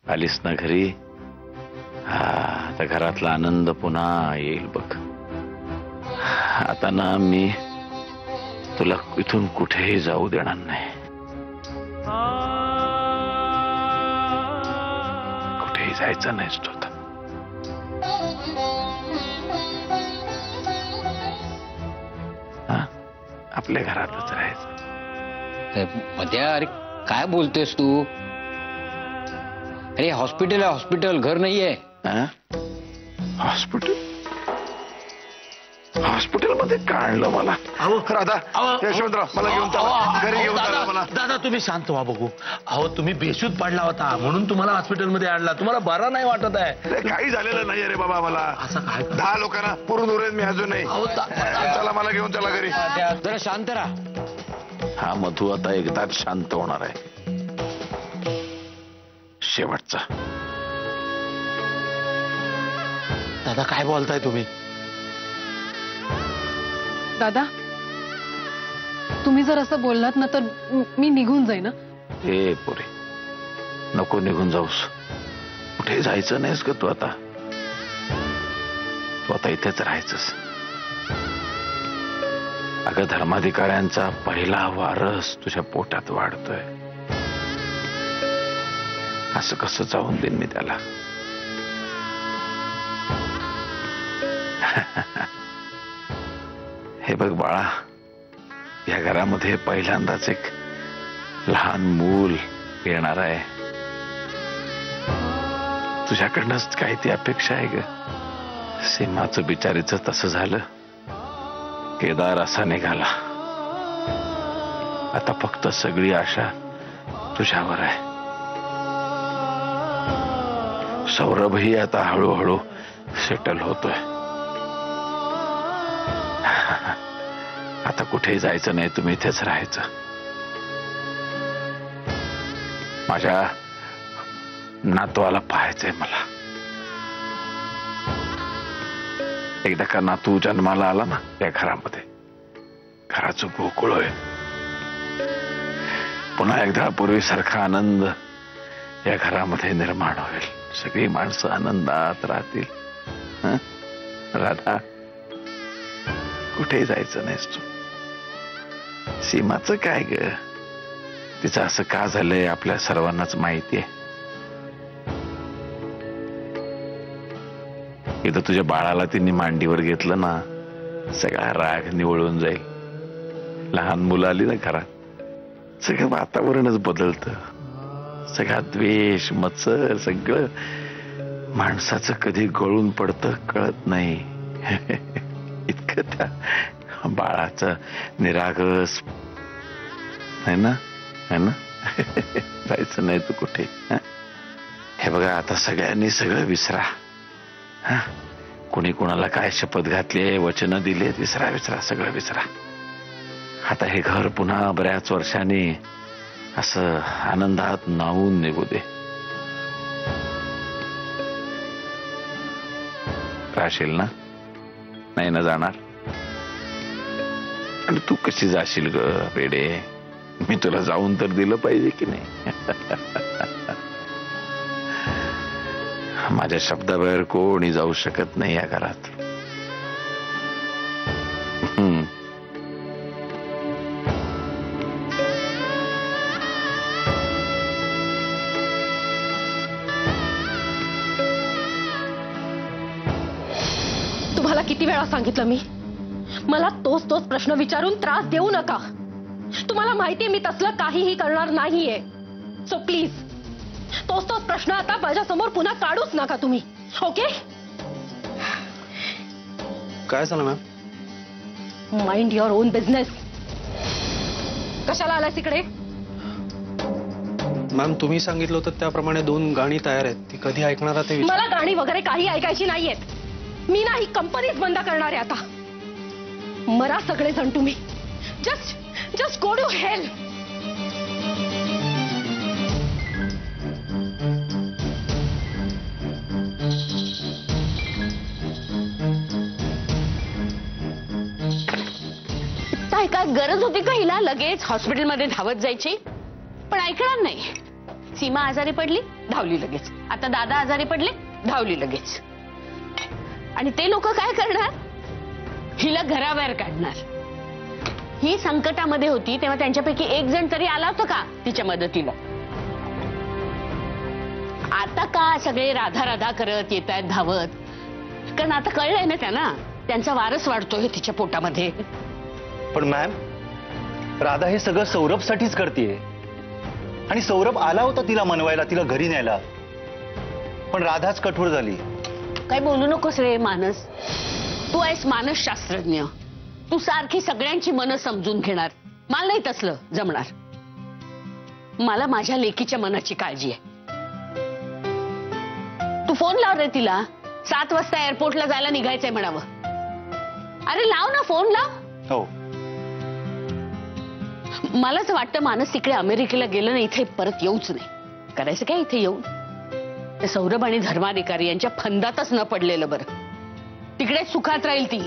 आलीस ना घरी? हा, आता घरातला आनंद पुन्हा येईल बघ. आता ना मी तुला इथून कुठेही जाऊ देणार नाही. कुठेही जायचं नाहीस तू आता. हा, आपल्या घरातच राहायचं. मध्या, अरे काय बोलतोयस तू? अरे हॉस्पिटल आहे, हॉस्पिटल, घर नाहीये. हॉस्पिटल? हॉस्पिटलमध्ये का आणलं मला? राधा, यशवंतराव मला घेऊन चला, घरी घेऊन चला मला. दादा तुम्ही शांत व्हा बघू. अहो तुम्ही बेशुद्ध पडला होता म्हणून तुम्हाला हॉस्पिटलमध्ये आणला. तुम्हाला बरा नाही वाटत आहे? काही झालेलं नाही रे बाबा मला. असं काय? 10 लोकांना पुरून उरेन मी अजूनही. चला मला घेऊन चला घरी. जरा शांत राहा. हा मधू आता एकदाच शांत होणार आहे. शेवटचा. दादा काय बोलताय तुम्ही? दादा, तुम्ही जर असं बोललात ना तर मी निघून जाईन. ए पोरे, नको निघून जाऊस. कुठे जायचं नाहीस ग तू आता. तू आता इथेच राहायचंस. अगं धर्माधिकाऱ्यांचा पहिला वारस तुझ्या पोटात वाढतोय. असं कसं जाऊन देईन मी त्याला? हे बघ बाळा, या घरामध्ये पहिल्यांदाच एक लहान मूल येणार आहे. तुझ्याकडनंच काय ती अपेक्षा आहे ग? सीमाचं बिचारीचं तसं झालं. केदार असा निघाला. आता फक्त सगळी आशा तुझ्यावर आहे. सौरभही आता हळूहळू सेटल होतोय. आता कुठेही जायचं नाही, तुम्ही इथेच राहायचं. माझ्या नातवाला पाहायचंय मला. एकदा का नातू जन्माला आला ना या घरामध्ये, घराचं गोकुळ होईल. पुन्हा एकदा पूर्वीसारखा आनंद या घरामध्ये निर्माण होईल. सगळी माणसं आनंदात राहतील. राधा, कुठेही जायचं नाहीस तू. सीमाचं काय ग? तिचं असं का झालंय आपल्या सर्वांनाच माहिती आहे. इथं तुझ्या बाळाला तिने मांडीवर घेतलं ना, सगळा राग निवळून जाईल. लहान मुलं आली ना घरात, सगळं वातावरणच बदलतं. सगळा द्वेष, मत्सर सगळं माणसाचं कधी गळून पडतं कळत नाही. इतकं त्या बाळाचं निरागस आहे ना, है ना? जायचं नाही तू कुठे. हे बघा, आता सगळ्यांनी सगळं विसरा. कोणी कोणाला काय शपथ घातली, वचन दिले, विसरा विसरा, सगळं विसरा. आता हे घर पुन्हा बऱ्याच वर्षांनी असं आनंदात न्हावून निघू दे. राहशील ना? नाही ना जाणार? आणि तू कशी जाशील ग बेडे? मी तुला जाऊन तर दिलं पाहिजे की नाही? माझ्या शब्दाबाहेर कोणी जाऊ शकत नाही या घरात. तुम्हाला किती वेळा सांगितलं मी, मला तोच तोच प्रश्न विचारून त्रास देऊ नका. तुम्हाला माहितीये मी तसलं काहीही करणार नाहीये. सो प्लीज तोच तोच प्रश्न आता माझ्या समोर पुन्हा काढूच नका तुम्ही. ओके? काय झालं ma'am? Mind your on business. कशाला आलास इकडे? मॅम तुम्ही सांगितलं होतं त्याप्रमाणे 2 गाणी तयार आहेत, ती कधी ऐकणार ते? मला गाणी वगैरे काही ऐकायची नाहीयेत. मी ना ही कंपनीच बंद करणार आहे आता. मरा सगळेजण तुम्ही. Just go to hell. काय गरज होती का हिला लगेच हॉस्पिटलमध्ये धावत जायची? पण ऐकणार नाही. सीमा आजारी पडली, धावली लगेच. आता दादा आजारी पडले, धावली लगेच. आणि ते लोक काय करणार? हिला घराबाहेर काढणार. ही संकटामध्ये होती तेव्हा त्यांच्यापैकी एक जण तरी आला होता का तिच्या मदतीला? आता का सगळे राधा राधा करत येत आहेत धावत? कारण आता कळलंय ना त्यांना, त्यांचा वारस वाढतोय तिच्या पोटामध्ये. पण मॅम, राधा हे सगळं सौरभसाठीच करतेय. आणि सौरभ आला होता तिला मनवायला, तिला घरी न्यायला. पण राधाच कठोर झाली. काय बोलू नकोस रे मानस. तू आहेस मानसशास्त्रज्ञ. तू सारखी सगळ्यांची मनं समजून घेणार. मला नाही तसलं जमणार. मला माझ्या लेकीच्या मनाची काळजी आहे. तू फोन लाव रे तिला. 7 वाजता एअरपोर्टला जायला निघायचंय म्हणावं. अरे लाव ना, फोन लाव. हो. मलाच वाटतं मानस तिकडे अमेरिकेला गेलं ना, इथे परत येऊच नाही. करायचं काय इथे येऊन? त्या सौरभ आणि धर्माधिकारी यांच्या फंदातच न पडलेलं बरं. तिकडे सुखात राहील ती.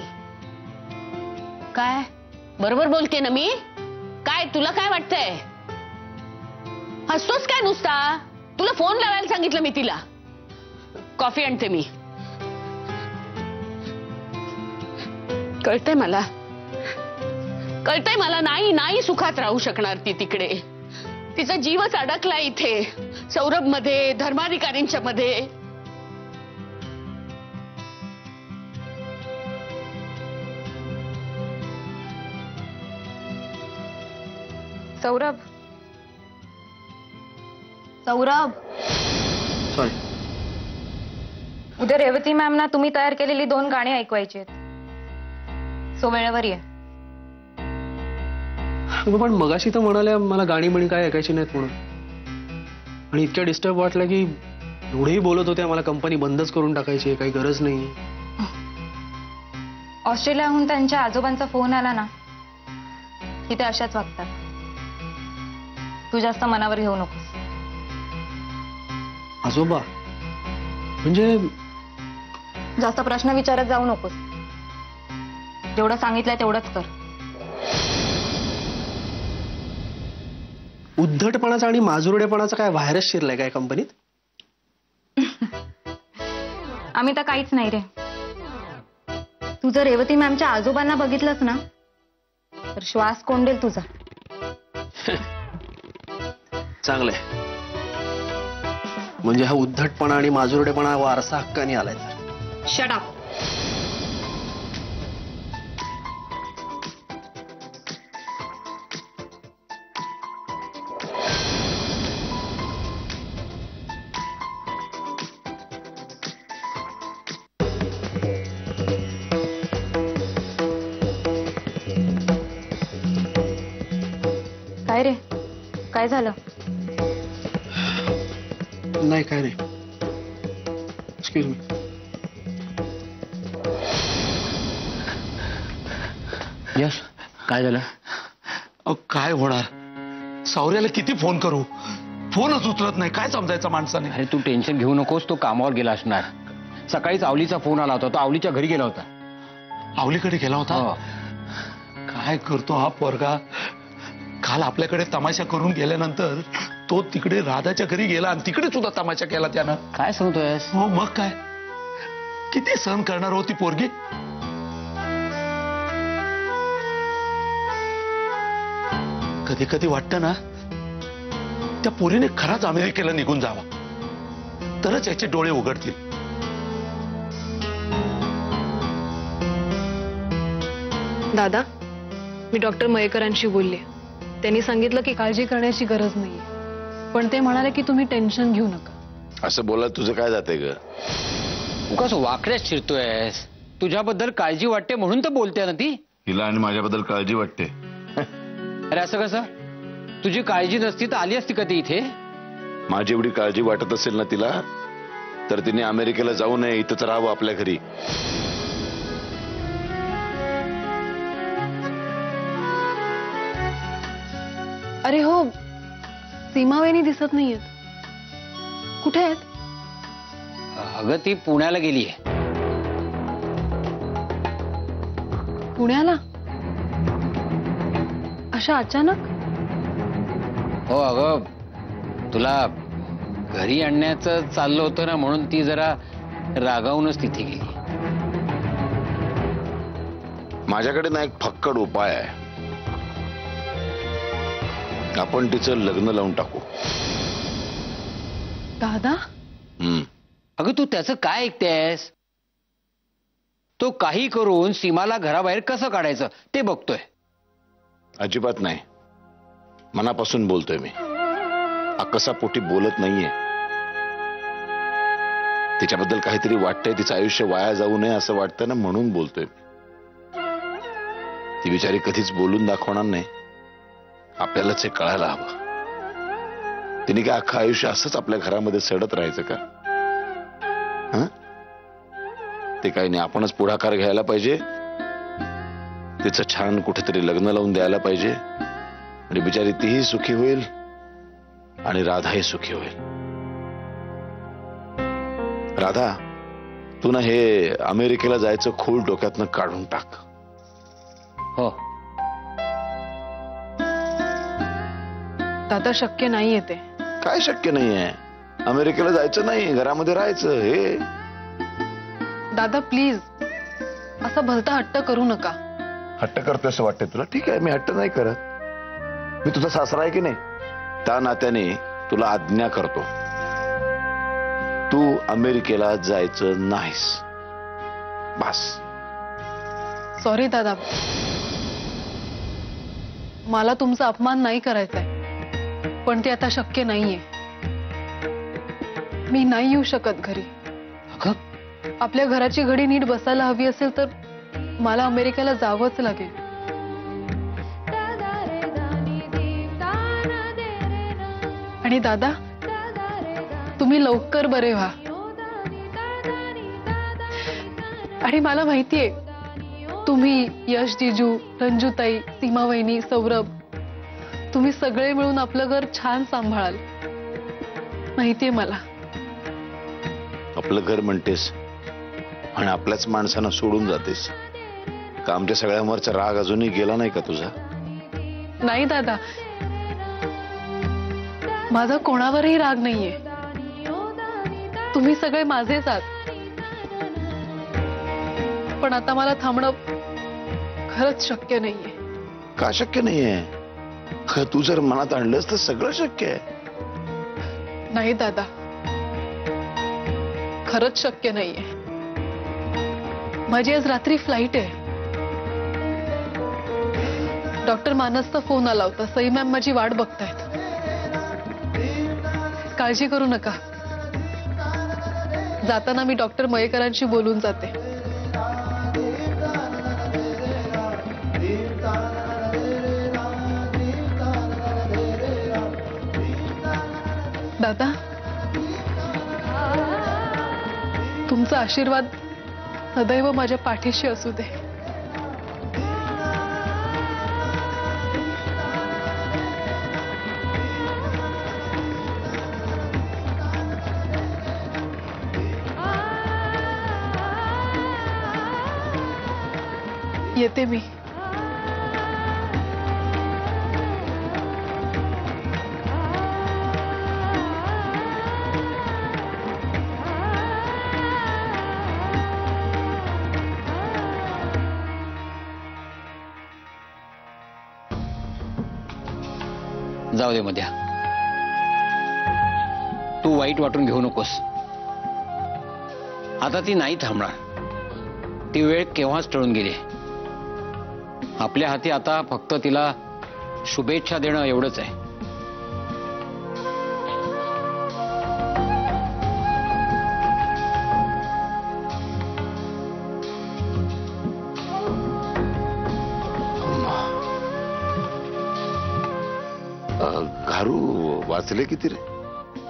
काय बरोबर बोलते ना मी? काय तुला काय वाटतंय? हसतोस काय नुसता? तुला फोन लावायला सांगितलं मी तिला. कॉफी आणते मी. कळतंय मला, कळतंय मला. नाही नाही सुखात राहू शकणार ती तिकडे. तिचा जीवच अडकला इथे, सौरभ मध्ये, धर्माधिकारींच्या मध्ये. सौरभ, सौरभ, सॉरी. उद्या रेवती मॅम ना तुम्ही तयार केलेली 2 गाणी ऐकवायची आहेत. सो वेळेवर ये. पण मगाशी तर म्हणाल्या मला गाणी म्हणी काय ऐकायची नाहीत म्हणून. आणि इतक्या डिस्टर्ब वाटलं की एवढेही बोलत होत्या मला कंपनी बंदच करून टाकायची, काही गरज नाही. ऑस्ट्रेलियाहून त्यांच्या आजोबांचा फोन आला ना की ते अशाच वागतात. तू जास्त मनावर घेऊ नकोस. आजोबा म्हणजे? जास्त प्रश्न विचारत जाऊ नकोस. जेवढं सांगितलंय तेवढंच कर. उद्धटपणाचा आणि माजुरडेपणाचा काय व्हायरस शिरलाय काय कंपनीत? आम्ही तर काहीच नाही रे. तू जर रेवती मॅमच्या आजोबांना बघितलंस ना तर श्वास कोंडेल तुझा. चांगलंय. म्हणजे हा उद्धटपणा आणि माजुरडेपणा वारसा हक्काने आलाय. Shut up. काय रे, काय झालं? नाही काय नाही. Excuse me. यश, काय झालं? काय होणार? सावऱ्याला किती फोन करू, फोनच उचलत नाही. काय समजायचं माणसाने? अरे तू टेन्शन घेऊ नकोस. तो कामावर गेला असणार. सकाळीच आवलीचा फोन आला होता. तो आवलीच्या घरी गेला होता. आवलीकडे गेला होता? हो. काय करतो हा पोरगा? काल आपल्याकडे तमाशा करून गेल्यानंतर तो तिकडे राधाच्या घरी गेला आणि तिकडे सुद्धा तमाशा केला त्यानं. काय सांगतोयस? हो मग काय, किती सहन करणार होती पोरगी? कधी कधी वाटतं ना त्या पोरीने खराच अमेरिकेला निघून जावा, तरच याचे डोळे उघडतील. दादा, मी डॉक्टर मयेकरांशी बोलले. त्यांनी सांगितलं की काळजी करण्याची गरज नाहीये, पण ते म्हणाले की तुम्ही टेन्शन घेऊ नका. असं बोला तुझं काय जातंय ग? उगाच वाकड्यात शिरतोयस. तुझ्याबद्दल काळजी वाटते म्हणून तर बोलते ना ती. हिला आणि माझ्याबद्दल काळजी वाटते. अरे असं कसं? तुझी काळजी नसती तर आली असती कधी इथे? माझी एवढी काळजी वाटत असेल ना तिला, तर तिने अमेरिकेला जाऊ नये, इथंच राहावं आपल्या घरी. अरे हो, सीमावेणी दिसत नाहीयेत. कुठे आहेत? अगं ती पुण्याला गेलीये. पुण्याला? अशा अचानक? हो अगं, तुला घरी आणण्याचं चाललं होतं ना, म्हणून ती जरा रागावूनच तिथे गेली. माझ्याकडे ना एक फक्कड उपाय आहे. आपण तिचं लग्न लावून टाकू. दादा अगं तू त्याचं काय ऐकतेस? तो काही करून सीमाला घराबाहेर कसं काढायचं ते बघतोय. अजिबात नाही, मनापासून बोलतोय मी. अकसापोटी बोलत नाहीये. तिच्याबद्दल काहीतरी वाटतंय, तिचं आयुष्य वाया जाऊ नये असं वाटतं ना, म्हणून बोलतोय मी. ती बिचारी कधीच बोलून दाखवणार नाही. आपल्यालाच हे कळायला हवं. तिने काय अख्खं आयुष्य असंच आपल्या घरामध्ये सडत राहायचं का? ते काही नाही, आपणच पुढाकार घ्यायला पाहिजे. तिचं छान कुठेतरी लग्न लावून द्यायला पाहिजे. आणि बिचारी तीही सुखी होईल आणि राधाही सुखी होईल. राधा, तू ना हे अमेरिकेला जायचं खूळ डोक्यातनं काढून टाक. हो दादा, शक्य नाहीये ते. काय शक्य नाहीये? अमेरिकेला जायचं नाही, घरामध्ये राहायचं. हे दादा प्लीज, असा भलता हट्ट करू नका. हट्ट करतोय असं वाटतंय तुला? ठीक आहे, मी हट्ट नाही करत. मी तुझा सासरा आहे की नाही, त्या नात्याने तुला आज्ञा करतो, तू अमेरिकेला जायचं नाहीस. बस. सॉरी दादा, मला तुमचा अपमान नाही करायचाय, पण ते आता शक्य नाहीये. मी नाही येऊ शकत घरी. आपल्या घराची घडी नीट बसायला हवी असेल तर मला अमेरिकेला जावंच लागेल. आणि दादा, तुम्ही लवकर बरे व्हा. आणि मला माहितीये तुम्ही, यश जीजू, रंजूताई, सीमा वहिनी, सौरभ, तुम्ही सगळे मिळून आपलं घर छान सांभाळाल. माहितीये मला. आपलं घर म्हणतेस आणि आपल्याच माणसांना सोडून जातेस का? आमच्या सगळ्यांवरचा राग अजूनही गेला नाही का तुझा? नाही दादा, माझा कोणावरही राग नाहीये. तुम्ही सगळे माझेच आहात. पण आता मला थांबणं खरंच शक्य नाहीये. का शक्य नाहीये? तू जर मनात आणलंस तर सगळं शक्य आहे. नाही दादा, खरंच शक्य नाहीये. माझी आज रात्री फ्लाईट आहे. डॉक्टर मानसचा फोन आला होता. सई मॅम माझी वाट बघतायत. काळजी करू नका. जाताना मी डॉक्टर मयेकरांशी बोलून जाते. दादा, तुमचा आशीर्वाद सदैव माझ्या पाठीशी असू दे. येते मी. जाऊ दे मध्या, तू वाईट वाटून घेऊ नकोस. आता ती नाही थांबणार. ती वेळ केव्हाच टळून गेली. आपल्या हाती आता फक्त तिला शुभेच्छा देणं एवढंच आहे. घारू वाचले किती रे?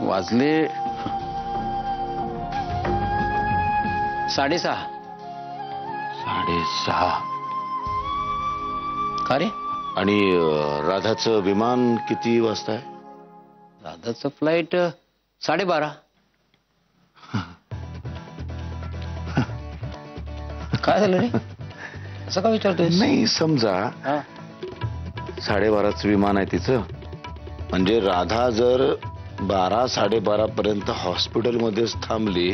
वाजले 6:30. 6:30. का रे? आणि राधाचं विमान किती वाजता आहे? राधाचं फ्लाईट 12:30. काय झालं रे? असं का विचारतोय? नाही, समजा 12:30च विमान आहे तिचं, म्हणजे राधा जर 12-12:30 पर्यंत हॉस्पिटलमध्येच थांबली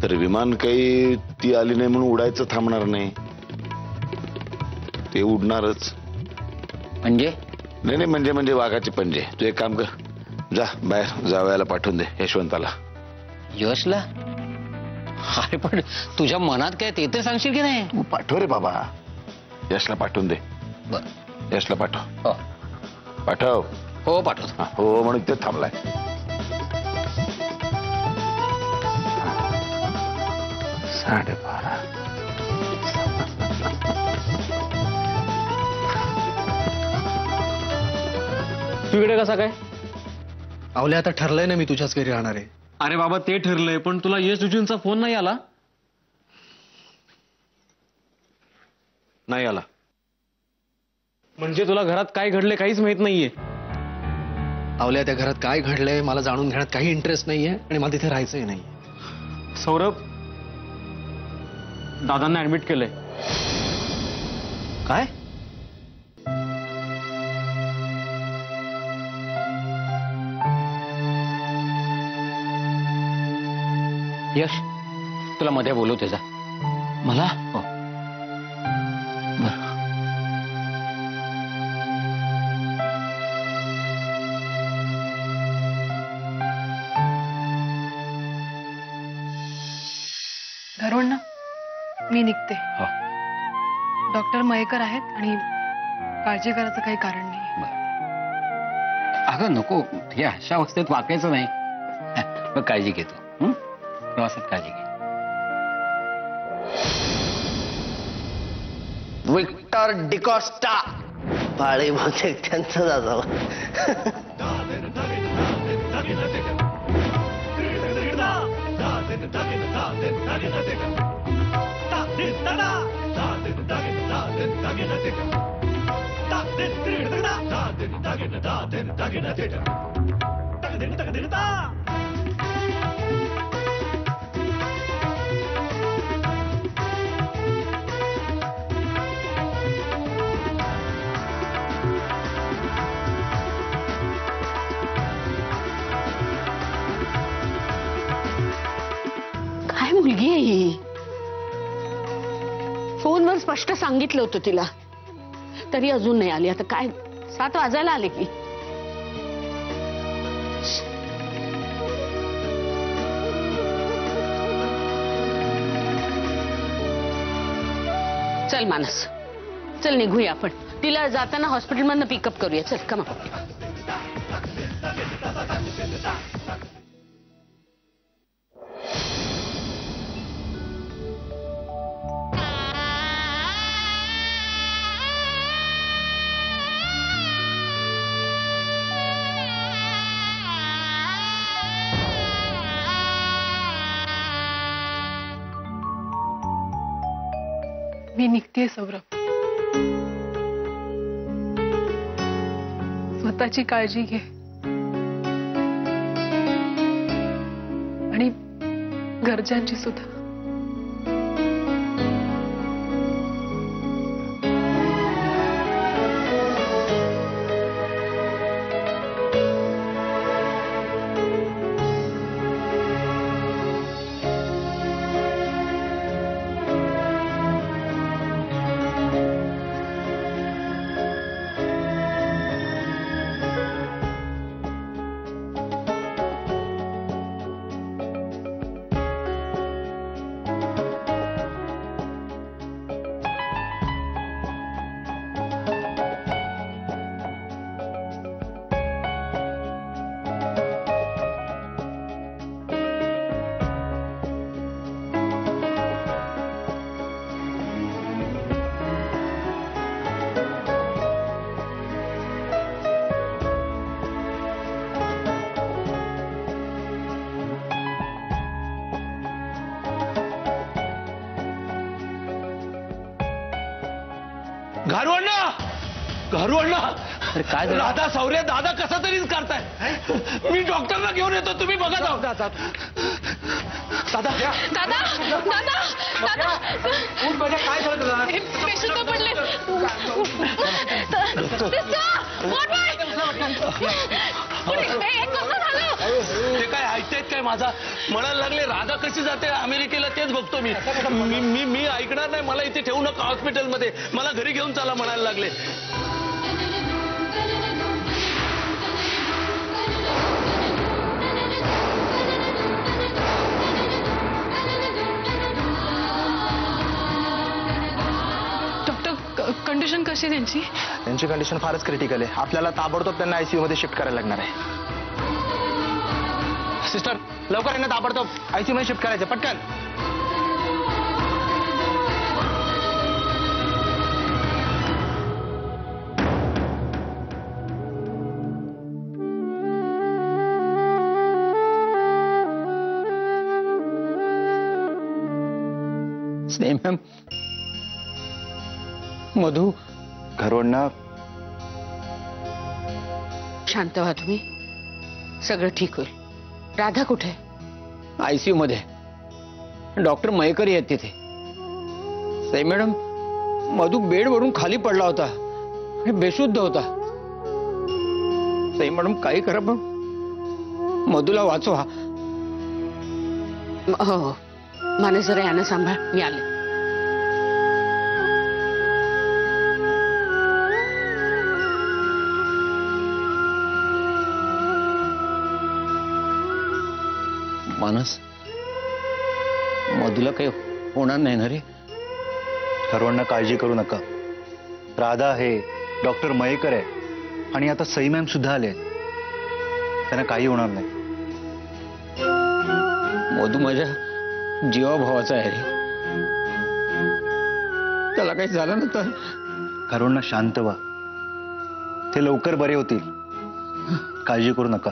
तर विमान काही ती आली नाही म्हणून उडायचं थांबणार नाही, ते उडणारच. म्हणजे नाही म्हणजे वाघाचे पंजे. तू एक काम कर, जा बाहेर जावयाला पाठवून दे यशवंताला. यशला? अरे पण तुझ्या मनात काय ते तर सांगशील की नाही? तू पाठव रे बाबा, यशला पाठवून दे. बर यशला पाठव. हो पाठव. हो पाठवतो. हो म्हणून ते थांबलाय. साडेबारा. तू इकडे कसा काय? आवले आता ठरलंय ना मी तुझ्याच घरी राहणार आहे. अरे बाबा ते ठरलंय, पण तुला यश जुजूंचा फोन नाही आला? नाही आला. म्हणजे तुला घरात काय घडले काहीच माहित नाहीये? आवल्या त्या घरात काय घडलंय मला जाणून घेण्यात काही इंटरेस्ट नाहीये आणि मला तिथे राहायचंही नाही. सौरभ, दादांना ऍडमिट केलंय. काय? यश तुला मध्ये बोलवते जा. मला? हो. घरून ना मी निघते. हो. डॉक्टर मयेकर आहेत आणि काळजी करायचं काही कारण नाही. अगं नको, हे अशा अवस्थेत वाकायचं नाही. मग काळजी घेतो. प्रवासात काळजी घे. विक्टर डिकॉस्टा पाळी म्हणजे त्यांचं दादा. काय मुलगी आहे ही? फोनवर स्पष्ट सांगितलं होतं तिला, तरी अजून नाही आली. आता काय 7 वाजायला आले की. चल मानस, चल निघूया आपण. तिला जाताना हॉस्पिटलमधनं पिकअप करूया. चल कमा. मी निघतेय सौरभ. स्वतःची काळजी घे आणि घरच्यांची सुद्धा. घारुअण्णा, अरे काय झालं? राधा सौर्य दादा कसा तरीच करताय. मी डॉक्टरला घेऊन येतो, तुम्ही बघा जाऊ. दादा दादा दादा दादा काय झालं तुला? पेशंट पडले. ते काय ऐकतायत काय माझा? म्हणायला लागले राधा कशी जाते अमेरिकेला तेच बघतो मी मी मी ऐकणार नाही. मला इथे ठेवू नका हॉस्पिटलमध्ये, मला घरी घेऊन चला म्हणायला लागले. कंडिशन कशी आहे त्यांची? त्यांची कंडिशन फारच क्रिटिकल आहे. आपल्याला ताबडतोब त्यांना आयसीयू मध्ये शिफ्ट करायला लागणार आहे. सिस्टर, लवकर यांना ताबडतोब आयसीयू मध्ये शिफ्ट करायचं, पटकन. स्नेह मॅम, मधू घरवडना. शांत व्हा तुम्ही, सगळं ठीक होईल. राधा कुठे? आयसीयू मध्ये. डॉक्टर मयेकर आहेत तिथे. साई मॅडम, मधू बेडवरून खाली पडला होता आणि बेशुद्ध होता. साई मॅडम काही करा पण मधूला वाचवा. हो, मानस जरा यानं सांभाळ, मी आले. मानस, मधूला काही होणार नाही ना रे? सर्वांना काळजी करू नका. राधा आहे, डॉक्टर मयेकर आहे आणि आता सई मॅम सुद्धा आले. त्यांना काही होणार नाही. मधू माझ्या जीवाभावाचा आहे रे. त्याला काही झालं ना तर? सर्वांना शांत व्हा, ते लवकर बरे होतील. काळजी करू नका.